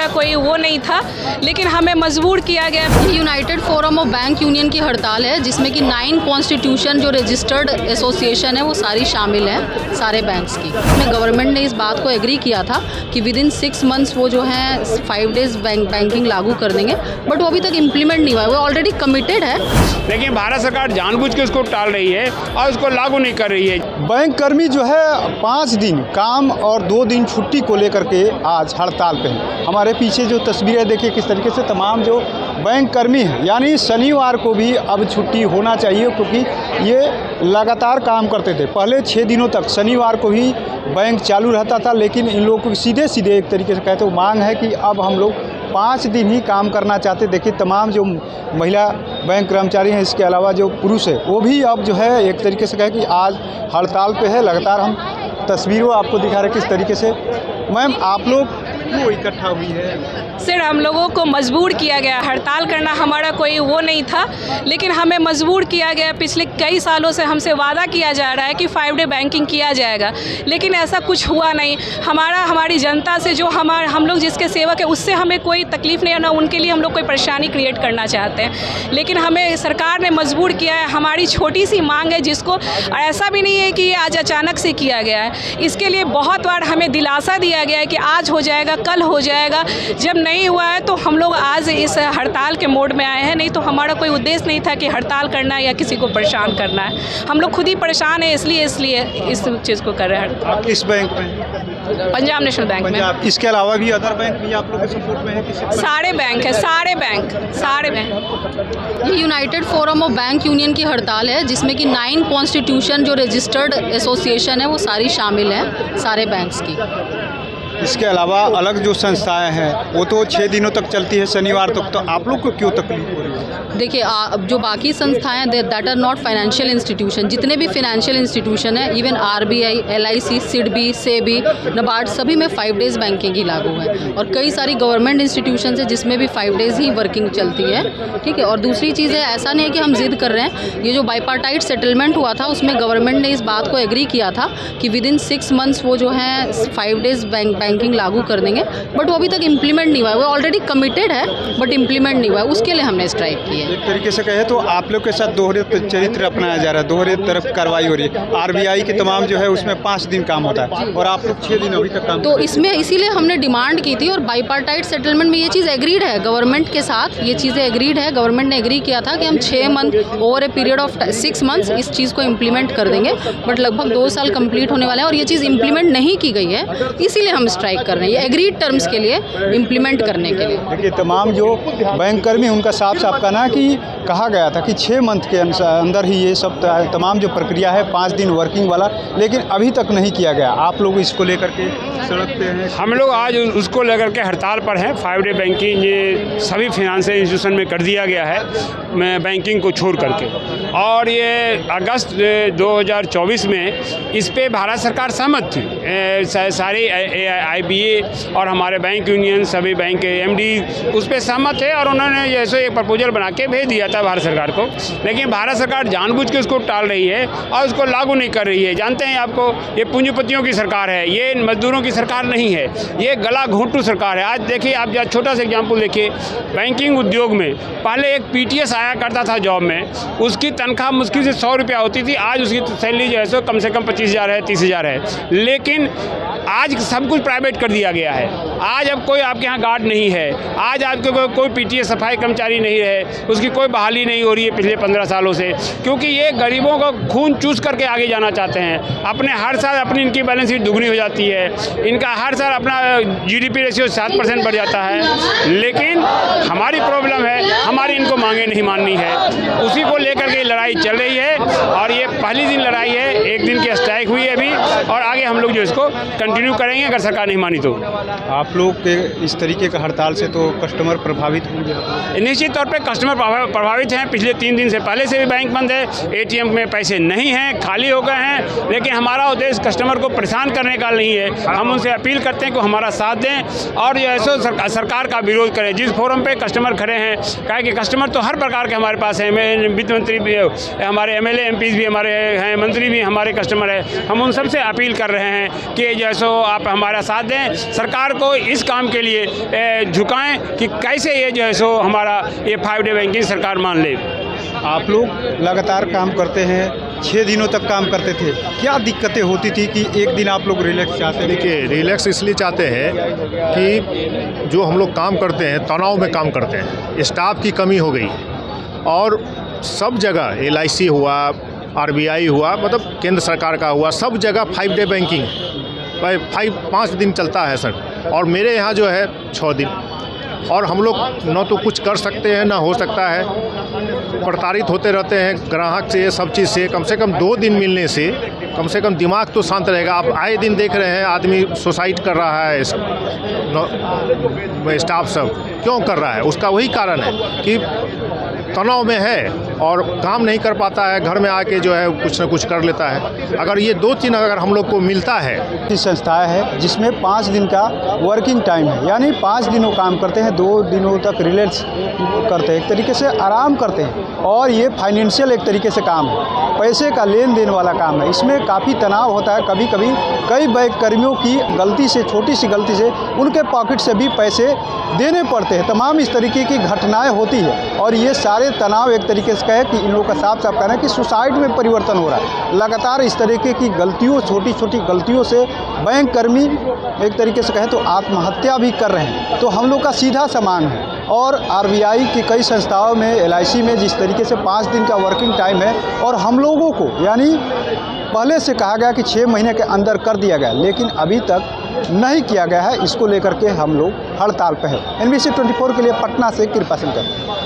कोई वो नहीं था, लेकिन हमें मजबूर किया गया। United forum of bank union की हड़ताल है, जिसमें कि 9 कॉन्स्टिट्यूशन जो रजिस्टर्ड एसोसिएशन है वो सारी शामिल हैं, सारे बैंक्स की। उसमें गवर्नमेंट ने इस बात को एग्री किया था कि विद इन 6 मंथ्स वो जो है 5 डेज बैंकिंग लागू कर देंगे, बट वो अभी तक इम्प्लीमेंट नहीं हुआ है। वो ऑलरेडी कमिटेड है, लेकिन भारत सरकार जानबूझ के उसको टाल रही है और उसको लागू नहीं कर रही है। बैंक कर्मी जो है 5 दिन काम और 2 दिन छुट्टी को लेकर के आज हड़ताल पे हैं। हमारे पीछे जो तस्वीरें देखिए किस तरीके से तमाम जो बैंक कर्मी हैं, यानी शनिवार को भी अब छुट्टी होना चाहिए, क्योंकि ये लगातार काम करते थे। पहले 6 दिनों तक शनिवार को ही बैंक चालू रहता था, लेकिन इन लोगों को सीधे एक तरीके से कहते हो मांग है कि अब हम लोग 5 दिन ही काम करना चाहते। देखिए तमाम जो महिला बैंक कर्मचारी हैं, इसके अलावा जो पुरुष है, वो भी अब जो है एक तरीके से कहे कि आज हड़ताल पे है। लगातार हम तस्वीरों आपको दिखा रहे किस तरीके से। मैम, आप लोग क्यों इकट्ठा हुई है? सर, हम लोगों को मजबूर किया गया। हड़ताल करना हमारा कोई वो नहीं था, लेकिन हमें मजबूर किया गया। पिछले कई सालों से हमसे वादा किया जा रहा है कि 5 डे बैंकिंग किया जाएगा, लेकिन ऐसा कुछ हुआ नहीं। हमारी जनता से जो हम लोग जिसके सेवक है, उससे हमें कोई तकलीफ़ नहीं है, ना उनके लिए हम लोग कोई परेशानी क्रिएट करना चाहते हैं। लेकिन हमें सरकार ने मजबूर किया है। हमारी छोटी सी मांग है, जिसको ऐसा भी नहीं है कि ये आज अचानक से किया गया है। इसके लिए बहुत बार हमें दिलासा दिया गया है कि आज हो जाएगा, कल हो जाएगा। जब नहीं हुआ है तो हम लोग आज इस हड़ताल के मोड में आए हैं। नहीं तो हमारा कोई उद्देश्य नहीं था कि हड़ताल करना है या किसी को परेशान करना है। हम लोग खुद ही परेशान है, इसलिए इस चीज़ को कर रहे हैं। आप किस बैंक में? पंजाब नेशनल बैंक में। इसके अलावा भी अदर बैंक भी आप लोग के सपोर्ट में है? सारे बैंक है, सारे बैंक। ये United forum of bank union की हड़ताल है, जिसमें कि 9 कॉन्स्टिट्यूशन जो रजिस्टर्ड एसोसिएशन है वो सारी शामिल हैं, सारे बैंक्स की। इसके अलावा अलग जो संस्थाएं हैं वो तो 6 दिनों तक चलती है, शनिवार तक। तो आप लोग को क्यों तकलीफ हो रही है? देखिए, जो बाकी संस्थाएं that are not financial institution, जितने भी फाइनेंशियल इंस्टीट्यूशन है, even RBI, LIC, SIDBI, SEBI, NABARD, सभी में 5 डेज बैंकिंग ही लागू है। और कई सारी गवर्नमेंट इंस्टीट्यूशन है जिसमें भी 5 डेज ही वर्किंग चलती है। ठीक है। और दूसरी चीज़ है, ऐसा नहीं है कि हम जिद कर रहे हैं। ये जो बाईपार्टाइट सेटलमेंट हुआ था, उसमें गवर्नमेंट ने इस बात को एग्री किया था कि विद इन 6 मंथ्स वो जो है 5 डेज बैंकिंग लागू कर देंगे, बट वो अभी तक इम्प्लीमेंट नहीं हुआ है। वो ऑलरेडी कमिटेड है, बट इम्प्लीमेंट नहीं हुआ है। उसके लिए हमने स्ट्राइक की है। एक तरीके से कहे तो आप लोग के साथ दोहरे चरित्र अपनाया जा रहा है, दोहरे तरफ कार्रवाई हो रही है। RBI के तमाम जो है उसमें 5 दिन काम होता है और आप लोग 6 दिन अभी तक काम। तो इसमें इसीलिए हमने डिमांड की थी, और बाईपार्टाइट सेटलमेंट में ये चीज़ एग्रीड है गवर्नमेंट के साथ। ये चीज़ें एग्रीड है, गवर्नमेंट ने एग्री किया था कि हम 6 month over a period of 6 months इस चीज़ को इम्प्लीमेंट कर देंगे, बट लगभग 2 साल कंप्लीट होने वाले हैं और ये चीज़ इम्प्लीमेंट नहीं की गई है। इसीलिए हम स्ट्राइक कर रहे हैं, ये एग्रीड टर्म्स के लिए इम्प्लीमेंट करने के लिए। देखिए तमाम जो बैंक कर्मी, उनका साफ साफ कहना है कि कहा गया था कि 6 मंथ के अंदर ही ये सब तमाम जो प्रक्रिया है 5 दिन वर्किंग वाला, लेकिन अभी तक नहीं किया गया। आप लोग इसको लेकर के सड़क पे हैं? हम लोग आज उसको लेकर के हड़ताल पर हैं। 5 डे बैंकिंग ये सभी फाइनेंशियल इंस्टीट्यूशन में कर दिया गया है, बैंकिंग को छोड़ करके। और ये अगस्त 2024 में इस पे भारत सरकार सहमत थी। सारी IBA और हमारे बैंक यूनियन, सभी बैंक के MD उस पर सहमत थे और उन्होंने जैसे एक प्रपोजल बना के भेज दिया था भारत सरकार को। लेकिन भारत सरकार जानबूझ के उसको टाल रही है और उसको लागू नहीं कर रही है। जानते हैं आपको, ये पूंजीपतियों की सरकार है, ये मजदूरों की सरकार नहीं है, ये गला घोंटू सरकार है। आज देखिए, आप छोटा सा एग्जाम्पल देखिए, बैंकिंग उद्योग में पहले एक PTS आया करता था जॉब में, उसकी तनख्वाह मुश्किल से 100 रुपया होती थी। आज उसकी सैलरी जो है सो कम से कम 25,000 है, 30,000 है। लेकिन आज सब कुछ प्राइवेट कर दिया गया है। आज अब कोई आपके यहाँ गार्ड नहीं है, आज आपके कोई PTS सफाई कर्मचारी नहीं है, उसकी कोई बहाली नहीं हो रही है पिछले 15 सालों से, क्योंकि ये गरीबों का खून चूस करके आगे जाना चाहते हैं। अपने हर साल अपनी इनकी बैलेंस शीट दुगनी हो जाती है, इनका हर साल अपना GDP रेशियो 7% बढ़ जाता है। लेकिन हमारी प्रॉब्लम है, हमारी इनको मांगे नहीं माननी है, उसी को लेकर के लड़ाई चल रही है। और ये पहली दिन लड़ाई है, 1 दिन की स्ट्राइक हुई है अभी, और आगे हम लोग जो इसको कंटिन्यू करेंगे अगर सरकार नहीं मानी तो। आप लोग के इस तरीके का हड़ताल से तो कस्टमर प्रभावित होंगे? निश्चित तौर पे कस्टमर प्रभावित हैं। पिछले 3 दिन से पहले से भी बैंक बंद है, ATM में पैसे नहीं हैं, खाली हो गए हैं। लेकिन हमारा उद्देश्य कस्टमर को परेशान करने का नहीं है। हम उनसे अपील करते हैं कि हमारा साथ दें और जो है सो सरकार का विरोध करें। जिस फोरम पे कस्टमर खड़े हैं, कहा कि कस्टमर तो हर प्रकार के हमारे पास हैं, वित्त मंत्री भी, हमारे MLA MPs भी हमारे हैं, मंत्री भी हमारे कस्टमर है। हम उन सबसे अपील कर रहे हैं कि जो है सो सो आप हमारा साथ दें, सरकार को इस काम के लिए झुकाएं कि कैसे ये जो है सो हमारा ये 5 डे बैंकिंग सरकार मान ले। आप लोग लगातार काम करते हैं, 6 दिनों तक काम करते थे, क्या दिक्कतें होती थी कि एक दिन आप लोग रिलैक्स चाहते हैं? देखिए, रिलैक्स इसलिए चाहते हैं कि जो हम लोग काम करते हैं तनाव में काम करते हैं, स्टाफ की कमी हो गई और सब जगह LIC हुआ, RBI हुआ, मतलब केंद्र सरकार का हुआ, सब जगह 5 डे बैंकिंग 5 दिन चलता है सर, और मेरे यहाँ जो है 6 दिन, और हम लोग न तो कुछ कर सकते हैं ना हो सकता है, प्रताड़ित होते रहते हैं ग्राहक से, सब चीज़ से। कम 2 दिन मिलने से कम दिमाग तो शांत रहेगा। आप आए दिन देख रहे हैं आदमी सुसाइड कर रहा है, स्टाफ सब क्यों कर रहा है? उसका वही कारण है कि तनाव में है और काम नहीं कर पाता है, घर में आके जो है कुछ न कुछ कर लेता है। अगर ये 2-3 अगर हम लोग को मिलता है। संस्थाएं है जिसमें 5 दिन का वर्किंग टाइम है, यानी 5 दिनों काम करते हैं, 2 दिनों तक रिलैक्स करते हैं, एक तरीके से आराम करते हैं। और ये फाइनेंशियल एक तरीके से काम है, पैसे का लेन देन वाला काम है। इसमें काफ़ी तनाव होता है, कभी कभी कई बैंक कर्मियों की गलती से, छोटी सी गलती से उनके पॉकेट से भी पैसे देने पड़ते हैं। तमाम इस तरीके की घटनाएं होती है और ये सारे तनाव एक तरीके से कहे कि इन लोगों का साफ साफ कहना है कि सुसाइड में परिवर्तन हो रहा है। लगातार इस तरीके की गलतियों, छोटी छोटी गलतियों से बैंक कर्मी एक तरीके से कहे तो आत्महत्या भी कर रहे हैं। तो हम लोग का सीधा समान है। और RBI की कई संस्थाओं में, LIC में जिस तरीके से 5 दिन का वर्किंग टाइम है और हम लोगों को यानी पहले से कहा गया कि 6 महीने के अंदर कर दिया गया, लेकिन अभी तक नहीं किया गया है। इसको लेकर के हम लोग हड़ताल पे हैं। NBC 24 के लिए पटना से कृपा शंकर।